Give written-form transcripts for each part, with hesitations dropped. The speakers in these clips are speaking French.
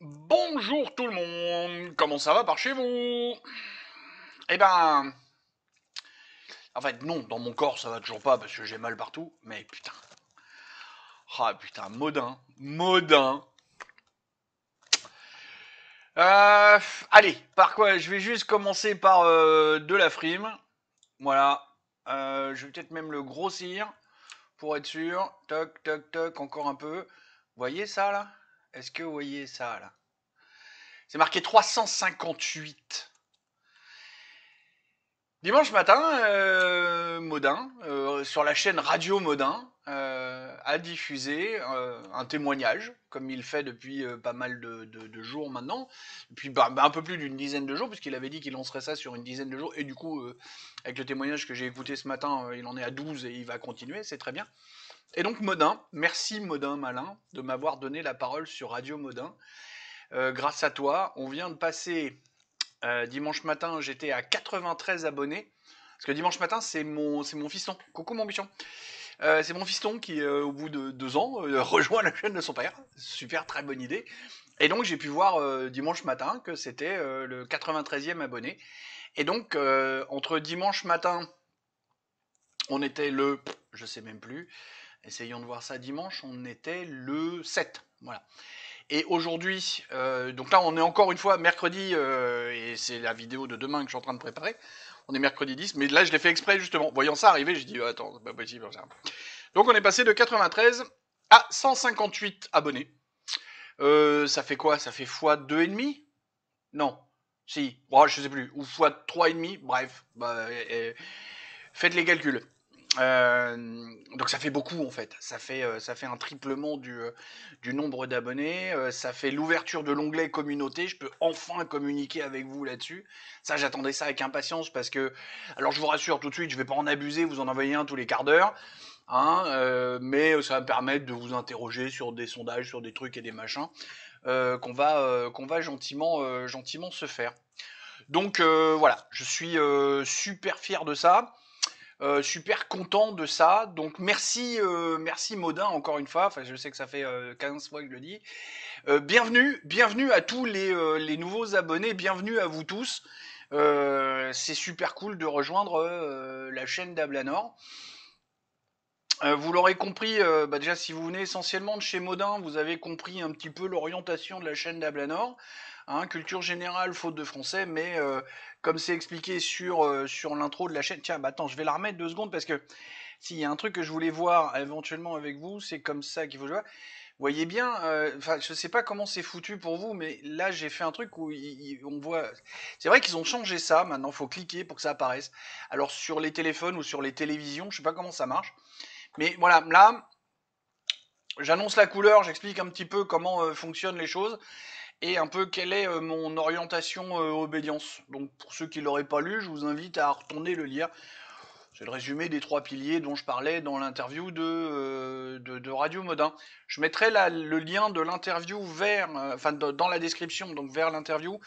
Bonjour tout le monde, comment ça va par chez vous? Eh ben, en fait non, dans mon corps ça va toujours pas parce que j'ai mal partout, mais putain, ah putain, Modin. Euh, Allez, par quoi? Je vais juste commencer par de la frime, voilà. Je vais peut-être même le grossir pour être sûr. Toc, toc, toc, encore un peu. Vous voyez ça là? Est-ce que vous voyez ça là? C'est marqué 358. Dimanche matin, Modin, sur la chaîne Radio Modin, a diffusé un témoignage, comme il fait depuis pas mal de jours maintenant, depuis un peu plus d'une dizaine de jours, puisqu'il avait dit qu'il lancerait ça sur une dizaine de jours, et du coup, avec le témoignage que j'ai écouté ce matin, il en est à 12 et il va continuer, c'est très bien. Et donc Modin, merci Modin Malin de m'avoir donné la parole sur Radio Modin. Grâce à toi, on vient de passer dimanche matin, j'étais à 93 abonnés. Parce que dimanche matin, c'est mon fiston. Coucou mon bichon. C'est mon fiston qui, au bout de 2 ans, rejoint la chaîne de son père. Super, très bonne idée. Et donc, j'ai pu voir dimanche matin que c'était le 93e abonné. Et donc, entre dimanche matin, on était le. Je sais même plus. Essayons de voir ça dimanche. On était le 7. Voilà. Et aujourd'hui, donc là, on est encore une fois mercredi, et c'est la vidéo de demain que je suis en train de préparer. On est mercredi 10, mais là, je l'ai fait exprès, justement. Voyant ça arriver, j'ai dit, attends, c'est pas possible. Ça. Donc, on est passé de 93 à 158 abonnés. Ça fait quoi? Ça fait fois 2,5? Non. Si. Oh, je sais plus. Ou fois 3,5. Bref. Faites les calculs. Donc ça fait beaucoup en fait. Ça fait un triplement du nombre d'abonnés. Ça fait l'ouverture de l'onglet communauté. Je peux enfin communiquer avec vous là-dessus. Ça, j'attendais ça avec impatience parce que, alors je vous rassure tout de suite, je vais pas en abuser, vous en envoyez un tous les quarts d'heure. Hein, mais ça va me permettre de vous interroger sur des sondages, sur des trucs et des machins qu'on va gentiment se faire. Donc voilà, je suis super fier de ça. Super content de ça. Donc merci Modin encore une fois. Enfin, je sais que ça fait 15 fois que je le dis. Bienvenue à tous les nouveaux abonnés. Bienvenue à vous tous. C'est super cool de rejoindre la chaîne d'Ablanor. Vous l'aurez compris, déjà si vous venez essentiellement de chez Modin, vous avez compris un petit peu l'orientation de la chaîne d'Ablanor. Hein, culture générale, faute de français, mais comme c'est expliqué sur l'intro de la chaîne. Tiens, bah attends, je vais la remettre 2 secondes parce que s'il y a un truc que je voulais voir éventuellement avec vous, c'est comme ça qu'il faut jouer. Vous voyez bien, enfin, je sais pas comment c'est foutu pour vous, mais là j'ai fait un truc où on voit. C'est vrai qu'ils ont changé ça. Maintenant, faut cliquer pour que ça apparaisse. Alors sur les téléphones ou sur les télévisions, je sais pas comment ça marche. Mais voilà, là, j'annonce la couleur, j'explique un petit peu comment fonctionnent les choses et un peu quelle est mon orientation obédience. Donc pour ceux qui l'auraient pas lu, je vous invite à retourner le lire. C'est le résumé des 3 piliers dont je parlais dans l'interview de Radio Modin. Je mettrai le lien de l'interview dans la description, donc vers l'interview,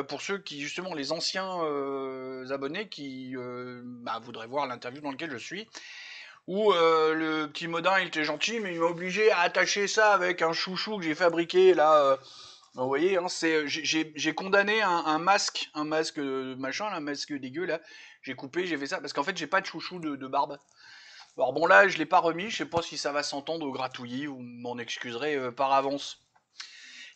pour ceux qui, justement, les anciens abonnés qui voudraient voir l'interview dans laquelle je suis. Où le petit Modin il était gentil, mais il m'a obligé à attacher ça avec un chouchou que j'ai fabriqué là. Vous voyez, hein, j'ai condamné un masque machin, un masque dégueu là. J'ai coupé, j'ai fait ça parce qu'en fait j'ai pas de chouchou de barbe. Alors bon là je l'ai pas remis, je sais pas si ça va s'entendre au gratouillis, vous m'en excuserez par avance.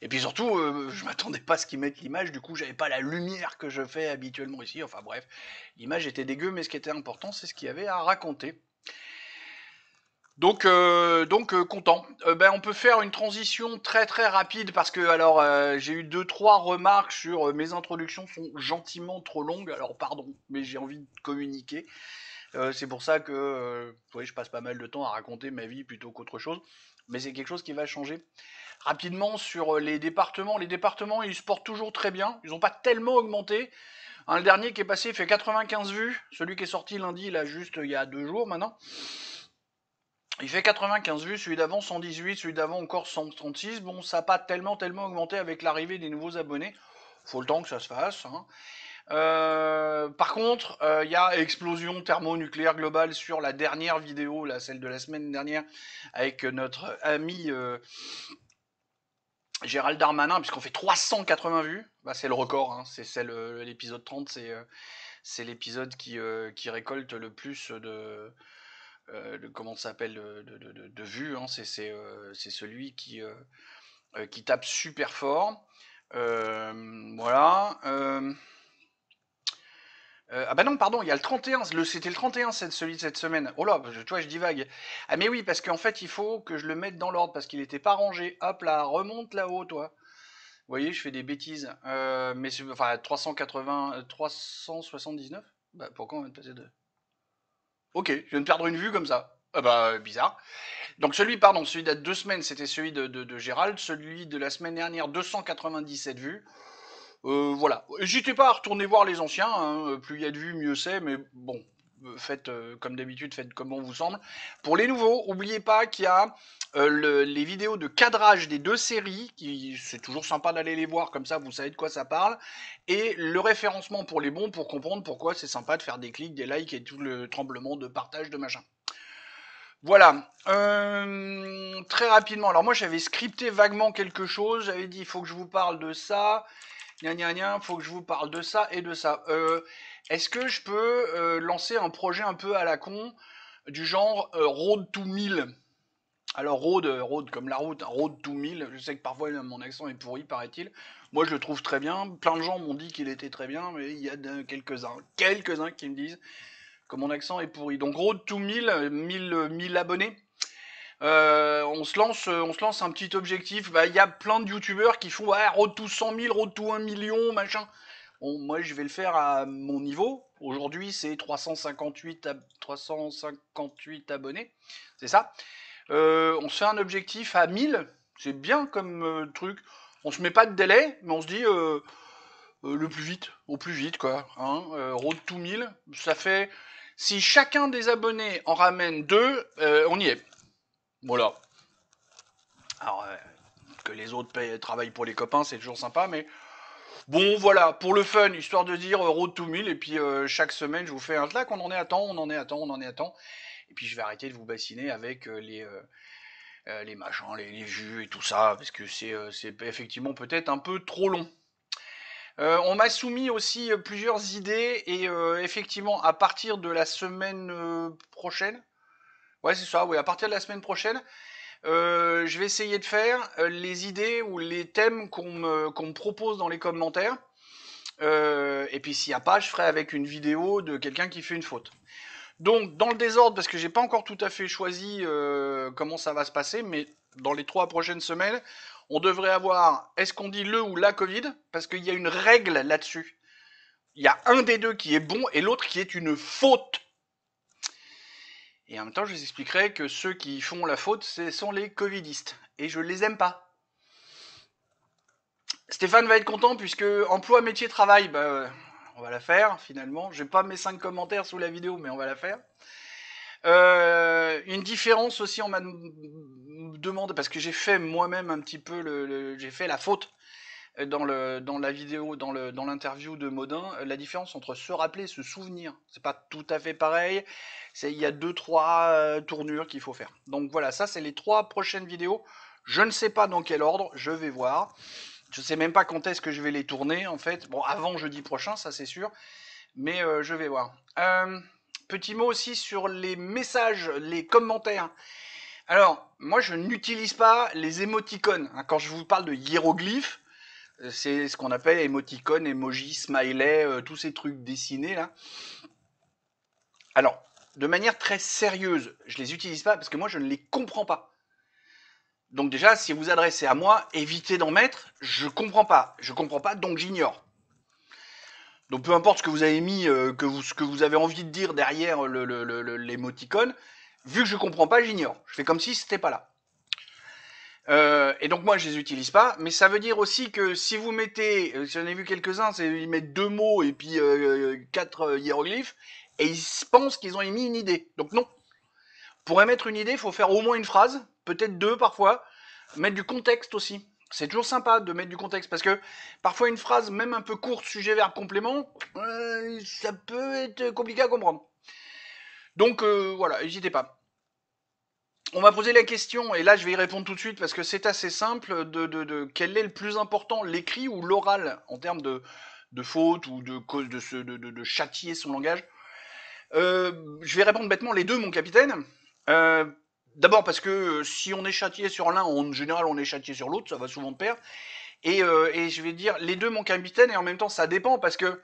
Et puis surtout, je m'attendais pas à ce qu'ils mettent l'image, du coup j'avais pas la lumière que je fais habituellement ici. Enfin bref, l'image était dégueu, mais ce qui était important c'est ce qu'il y avait à raconter. Donc content. On peut faire une transition très très rapide parce que alors j'ai eu 2 3 remarques sur mes introductions sont gentiment trop longues. Alors pardon, mais j'ai envie de communiquer. C'est pour ça que je passe pas mal de temps à raconter ma vie plutôt qu'autre chose. Mais c'est quelque chose qui va changer rapidement sur les départements. Les départements ils se portent toujours très bien. Ils n'ont pas tellement augmenté. Hein, le dernier qui est passé fait 95 vues. Celui qui est sorti lundi là juste il y a 2 jours maintenant. Il fait 95 vues, celui d'avant 118, celui d'avant encore 136. Bon, ça n'a pas tellement augmenté avec l'arrivée des nouveaux abonnés. Faut le temps que ça se fasse. Hein. Par contre, il y a explosion thermonucléaire globale sur la dernière vidéo, là, celle de la semaine dernière, avec notre ami Gérald Darmanin, puisqu'on fait 380 vues, bah, c'est le record, hein, c'est l'épisode 30, c'est l'épisode qui récolte le plus comment ça s'appelle, de vues, hein, c'est celui qui tape super fort. Voilà. Ah bah non, pardon, il y a le 31, c'était le 31, celui de cette semaine. Oh là, tu vois, je divague. Ah mais oui, parce qu'en fait, il faut que je le mette dans l'ordre, parce qu'il n'était pas rangé. Hop là, remonte là-haut, toi. Vous voyez, je fais des bêtises. Mais enfin, 380, 379. Bah pourquoi on vient de passer de... Ok, je viens de perdre une vue comme ça. Ah bah, bizarre. Donc celui d'il y a 2 semaines, c'était celui de Gérald. Celui de la semaine dernière, 297 vues. Voilà. N'hésitez pas à retourner voir les anciens, hein. Plus il y a de vues, mieux c'est, mais bon, faites comme d'habitude, faites comme on vous semble. Pour les nouveaux, n'oubliez pas qu'il y a les vidéos de cadrage des 2 séries, c'est toujours sympa d'aller les voir, comme ça vous savez de quoi ça parle, et le référencement pour les bons, pour comprendre pourquoi c'est sympa de faire des clics, des likes et tout le tremblement de partage de machin. Voilà. Très rapidement, alors moi j'avais scripté vaguement quelque chose, j'avais dit il faut que je vous parle de ça, gna gna gna, faut que je vous parle de ça et de ça. Est-ce que je peux lancer un projet un peu à la con, du genre Road to 1000? Alors road comme la route, hein, Road to 1000, je sais que parfois mon accent est pourri, paraît-il. Moi je le trouve très bien, plein de gens m'ont dit qu'il était très bien, mais il y a quelques-uns qui me disent que mon accent est pourri. Donc Road to 1000, 1000 abonnés. On se lance un petit objectif. Bah, il y a plein de youtubeurs qui font ouais, Road to 100 000, Road to 1 million, machin. Bon, moi, je vais le faire à mon niveau. Aujourd'hui, c'est 358 abonnés. C'est ça. On se fait un objectif à 1000. C'est bien comme truc. On se met pas de délai, mais on se dit le plus vite, au plus vite, quoi. Hein. Road to 1000, ça fait... Si chacun des abonnés en ramène 2, on y est. Voilà. Alors, que les autres travaillent pour les copains, c'est toujours sympa, mais bon, voilà, pour le fun, histoire de dire Road to 1000, et puis chaque semaine, je vous fais un clac, on en est à temps, on en est à temps, on en est à temps, et puis je vais arrêter de vous bassiner avec les machins, les vues et tout ça, parce que c'est effectivement peut-être un peu trop long. On m'a soumis aussi plusieurs idées, et effectivement, à partir de la semaine prochaine, ouais, c'est ça, oui, à partir de la semaine prochaine, je vais essayer de faire les idées ou les thèmes qu'on me propose dans les commentaires. Et puis s'il n'y a pas, je ferai avec une vidéo de quelqu'un qui fait une faute. Donc dans le désordre, parce que j'ai pas encore tout à fait choisi comment ça va se passer, mais dans les 3 prochaines semaines, on devrait avoir, est-ce qu'on dit le ou la Covid? Parce qu'il y a une règle là-dessus. Il y a un des deux qui est bon et l'autre qui est une faute. Et en même temps, je vous expliquerai que ceux qui font la faute, ce sont les covidistes. Et je les aime pas. Stéphane va être content puisque emploi, métier, travail, bah, on va la faire finalement. Je n'ai pas mes 5 commentaires sous la vidéo, mais on va la faire. Une différence aussi, on m'a demandé, parce que j'ai fait moi-même un petit peu, j'ai fait la faute dans la vidéo, dans l'interview de Modin, la différence entre se rappeler et se souvenir. C'est pas tout à fait pareil. Il y a 2-3 tournures qu'il faut faire. Donc voilà, ça c'est les 3 prochaines vidéos. Je ne sais pas dans quel ordre, je vais voir. Je sais même pas quand est-ce que je vais les tourner en fait. Bon, avant jeudi prochain, ça c'est sûr. Mais je vais voir. Petit mot aussi sur les messages, les commentaires. Alors, moi je n'utilise pas les émoticônes. Hein, quand je vous parle de hiéroglyphes, c'est ce qu'on appelle émoticônes, emoji, smiley, tous ces trucs dessinés là. Alors, de manière très sérieuse, je les utilise pas parce que moi je ne les comprends pas. Donc déjà, si vous adressez à moi, évitez d'en mettre. Je comprends pas, donc j'ignore. Donc peu importe ce que vous avez mis, ce que vous avez envie de dire derrière l'émoticône, vu que je comprends pas, j'ignore. Je fais comme si c'était pas là. Et donc moi je les utilise pas, mais ça veut dire aussi que si vous mettez, j'en ai vu quelques-uns, ils mettent 2 mots et puis 4 hiéroglyphes, et ils pensent qu'ils ont émis une idée. Donc non. Pour émettre une idée, il faut faire au moins une phrase, peut-être 2 parfois, mettre du contexte aussi. C'est toujours sympa de mettre du contexte, parce que parfois une phrase, même un peu courte, sujet, verbe, complément, ça peut être compliqué à comprendre. Donc voilà, n'hésitez pas. On m'a posé la question, et là je vais y répondre tout de suite parce que c'est assez simple, de quel est le plus important, l'écrit ou l'oral, en termes de faute ou de cause de châtier son langage. Je vais répondre bêtement les deux, mon capitaine. Euh, D'abord parce que si on est châtié sur l'un, en général on est châtié sur l'autre, ça va souvent de pair. Et je vais dire les deux, mon capitaine, et en même temps ça dépend parce que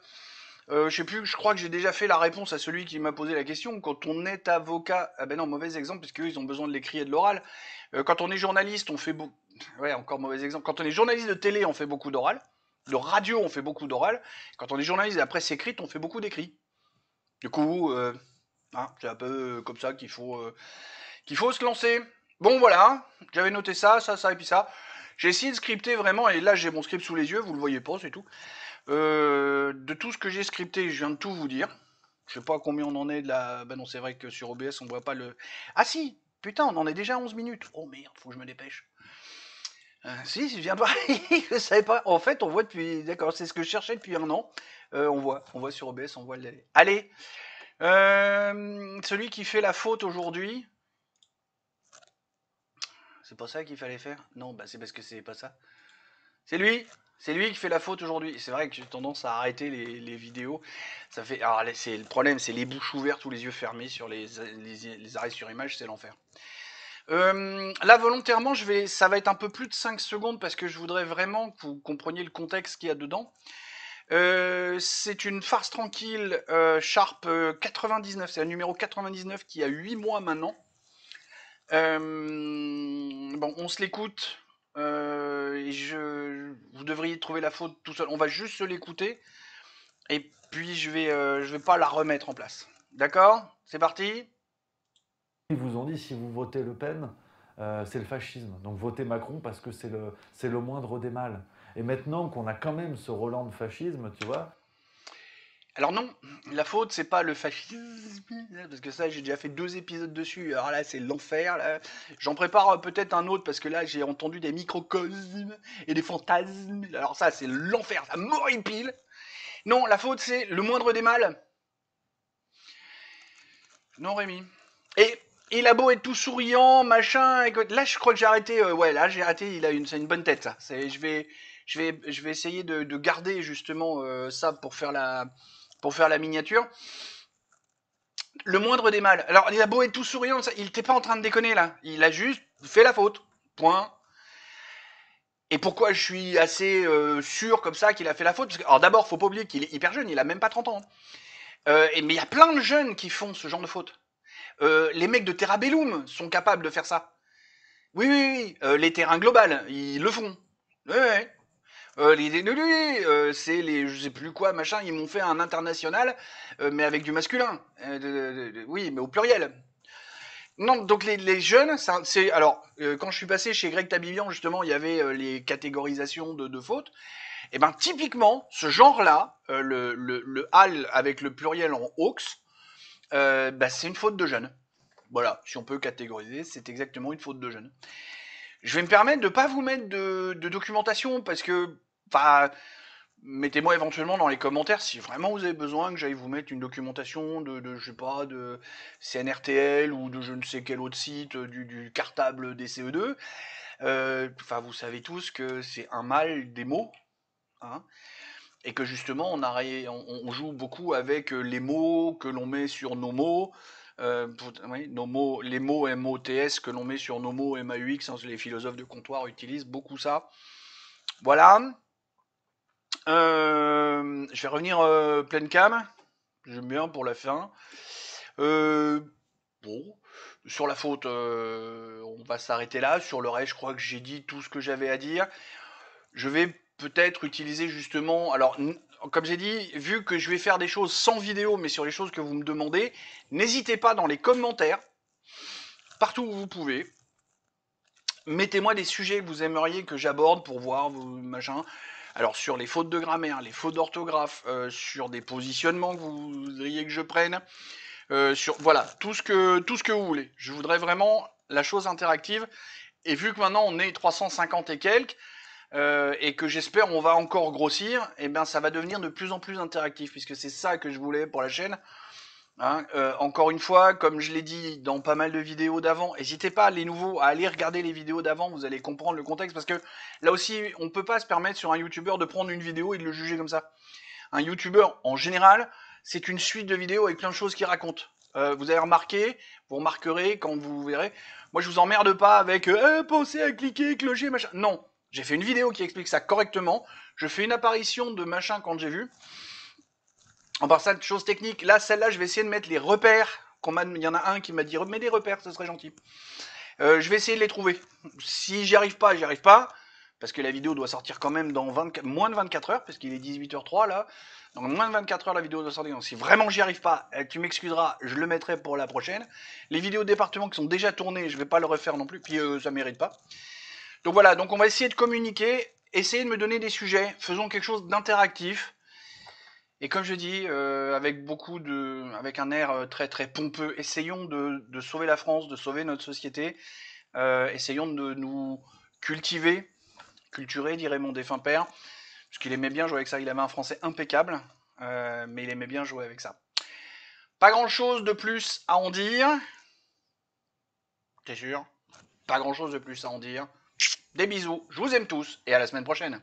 je sais plus, je crois que j'ai déjà fait la réponse à celui qui m'a posé la question. Quand on est avocat, ah ben non, mauvais exemple, parce qu'eux, ils ont besoin de l'écrit et de l'oral. Quand on est journaliste, on fait beaucoup. Ouais, encore mauvais exemple. Quand on est journaliste de télé, on fait beaucoup d'oral. De radio, on fait beaucoup d'oral. Quand on est journaliste de la presse écrite, on fait beaucoup d'écrit. Du coup, hein, c'est un peu comme ça qu'il faut se lancer. Bon, voilà, j'avais noté ça, ça et puis ça. J'ai essayé de scripter vraiment, et là j'ai mon script sous les yeux, vous le voyez pas, c'est tout. De tout ce que j'ai scripté, je viens de tout vous dire. Je sais pas combien on en est de la. Ben non, c'est vrai que sur OBS, on voit pas le. Ah si. Putain, on en est déjà à 11 minutes. Oh merde, faut que je me dépêche. Si, je viens de voir. Je savais pas. En fait, on voit depuis. D'accord, c'est ce que je cherchais depuis un an. On voit sur OBS, on voit le. Allez. Celui qui fait la faute aujourd'hui. C'est pas ça qu'il fallait faire. Non, bah c'est parce que c'est pas ça. C'est lui. C'est lui qui fait la faute aujourd'hui. C'est vrai que j'ai tendance à arrêter les vidéos. Ça fait. Alors, c'est le problème, c'est les bouches ouvertes ou les yeux fermés sur les arrêts sur image, c'est l'enfer. Là, volontairement, ça va être un peu plus de 5 secondes parce que je voudrais vraiment que vous compreniez le contexte qu'il y a dedans. C'est une farce tranquille, Sharp 99, c'est le numéro 99 qui a 8 mois maintenant. Bon, on se l'écoute. Vous devriez trouver la faute tout seul. On va juste se l'écouter. Et puis je vais pas la remettre en place. D'accord? C'est parti? Ils vous ont dit si vous votez Le Pen, c'est le fascisme. Donc votez Macron parce que c'est le moindre des mâles. Et maintenant qu'on a quand même ce Roland de fascisme, tu vois. Alors non, la faute c'est pas le fascisme, parce que ça j'ai déjà fait 2 épisodes dessus. Alors là c'est l'enfer. Là. J'en prépare peut-être un autre parce que là j'ai entendu des microcosmes et des fantasmes. Alors ça c'est l'enfer, ça m'horripile. Non, la faute c'est le moindre des mâles. Non Rémi. Et il a beau être tout souriant, machin. Là je crois que j'ai arrêté. Ouais, là j'ai arrêté. C'est une bonne tête ça. Je vais essayer de garder justement ça pour faire la miniature. Le moindre des mal. Alors, il a beau être tout souriant, il n'était pas en train de déconner là. Il a juste fait la faute. Point. Et pourquoi je suis assez sûr comme ça qu'il a fait la faute? Parce que, alors d'abord, faut pas oublier qu'il est hyper jeune, il a même pas 30 ans. Mais il y a plein de jeunes qui font ce genre de faute. Les mecs de Terra Bellum sont capables de faire ça. Oui, oui, oui. Les terrains globales, ils le font. Ouais, ouais. C'est les, je sais plus quoi, machin, ils m'ont fait un international, mais avec du masculin. Oui, mais au pluriel. Non, donc les jeunes, c'est alors quand je suis passé chez Greg Tabibian justement, il y avait les catégorisations de fautes. Et ben typiquement, ce genre-là, le hal avec le pluriel en aux, bah, c'est une faute de jeune. Voilà, si on peut catégoriser, c'est exactement une faute de jeune. Je vais me permettre de pas vous mettre de documentation parce que, enfin, mettez-moi éventuellement dans les commentaires si vraiment vous avez besoin que j'aille vous mettre une documentation je sais pas, de CNRTL ou de je ne sais quel autre site, du cartable des CE2. Enfin, vous savez tous que c'est un mal des mots, hein, et que justement on joue beaucoup avec les mots que l'on met sur nos mots. Oui, nos mots, les mots MOTS que l'on met sur nos mots MAUX, hein, les philosophes de comptoir utilisent beaucoup ça. Voilà. Je vais revenir pleine cam. J'aime bien pour la fin. Euh, bon, sur la faute, on va s'arrêter là. Sur le reste, je crois que j'ai dit tout ce que j'avais à dire. Je vais peut-être utiliser justement. Alors, comme j'ai dit, vu que je vais faire des choses sans vidéo, mais sur les choses que vous me demandez, n'hésitez pas dans les commentaires, partout où vous pouvez. Mettez-moi des sujets que vous aimeriez que j'aborde pour voir vos machins. Alors sur les fautes de grammaire, les fautes d'orthographe, sur des positionnements que vous voudriez que je prenne, sur voilà tout ce que vous voulez. Je voudrais vraiment la chose interactive. Et vu que maintenant on est 350 et quelques et que j'espère on va encore grossir, et ben ça va devenir de plus en plus interactif puisque c'est ça que je voulais pour la chaîne. Hein, encore une fois, comme je l'ai dit dans pas mal de vidéos d'avant, n'hésitez pas, les nouveaux, à aller regarder les vidéos d'avant, vous allez comprendre le contexte, parce que là aussi, on peut pas se permettre sur un YouTuber de prendre une vidéo et de le juger comme ça. Un YouTuber, en général, c'est une suite de vidéos avec plein de choses qu'il raconte. Vous avez remarqué, vous remarquerez quand vous verrez. Moi, je vous emmerde pas avec pensez à cliquer, clocher, machin. Non, j'ai fait une vidéo qui explique ça correctement. Je fais une apparition de machin quand j'ai vu. En part ça, de choses techniques. Là, celle-là, je vais essayer de mettre les repères. Il y en a un qui m'a dit remets des repères, ce serait gentil. Je vais essayer de les trouver. Si j'y arrive pas, j'y arrive pas. Parce que la vidéo doit sortir quand même dans moins de 24 heures, parce qu'il est 18h03 là. Donc moins de 24 heures, la vidéo doit sortir. Donc si vraiment j'y arrive pas, tu m'excuseras, je le mettrai pour la prochaine. Les vidéos de département qui sont déjà tournées, je vais pas le refaire non plus, puis ça mérite pas. Donc voilà, donc on va essayer de communiquer, essayer de me donner des sujets, faisons quelque chose d'interactif. Et comme je dis, avec un air très très pompeux, essayons de sauver la France, de sauver notre société. Essayons de nous culturer, dirait mon défunt père, parce qu'il aimait bien jouer avec ça. Il avait un français impeccable, mais il aimait bien jouer avec ça. Pas grand chose de plus à en dire. T'es sûr? Pas grand chose de plus à en dire. Des bisous, je vous aime tous, et à la semaine prochaine.